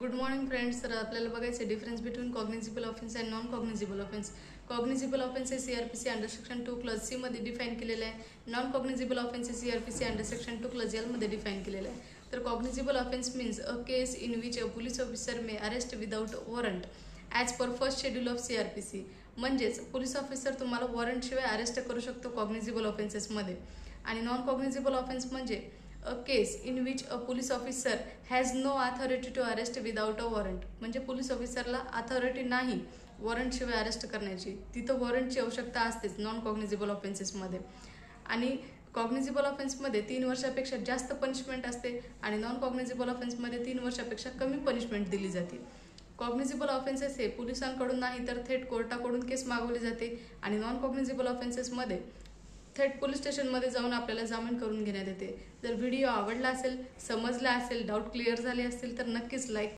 Good morning friends. तर आपल्याला बघायचं difference between cognizable offence and non cognizable offence. Cognizable offence हे CrPC under section 2 clause C मध्ये define केलेलं आहे. नॉन कॉग्निजिबल ऑफेन्स हे CrPC under section 2 clause L मध्ये डिफाईन केलेलं आहे. तर cognizable offence means a case in which a police officer may arrest without warrant as per first schedule of CrPC. म्हणजेच police officer तुम्हाला वॉरंटशिवाय arrest करू शकतो कॉग्निजिबल ऑफेन्सेसमध्ये. आणि नॉन कॉग्निजिबल ऑफेन्स म्हणजे a case in which a police officer has no authority to arrest without a warrant. म्हणजे police ऑफिसरला authority नाही वॉरंटशिवाय अरेस्ट करण्याची. तिथं वॉरंटची आवश्यकता असतेच नॉन कॉग्निजिबल ऑफेन्सेसमध्ये. आणि कॉग्निजिबल ऑफेन्समध्ये 3 वर्षापेक्षा जास्त पनिशमेंट असते आणि नॉन कॉग्निजिबल ऑफेन्समध्ये 3 वर्षापेक्षा कमी पनिशमेंट दिली जाते. कॉग्निजिबल ऑफेन्सेस हे पोलिसांकडून नाही तर थेट कोर्टाकडून केस मागवली जाते. आणि नॉन कॉग्निजिबल ऑफेन्सेसमध्ये थेट पोलीस स्टेशनमध्ये जाऊन आपल्याला जामीन करून घेण्यात येते. जर व्हिडिओ आवडला असेल, समजला असेल, डाऊट क्लिअर झाले असतील तर नक्कीच लाईक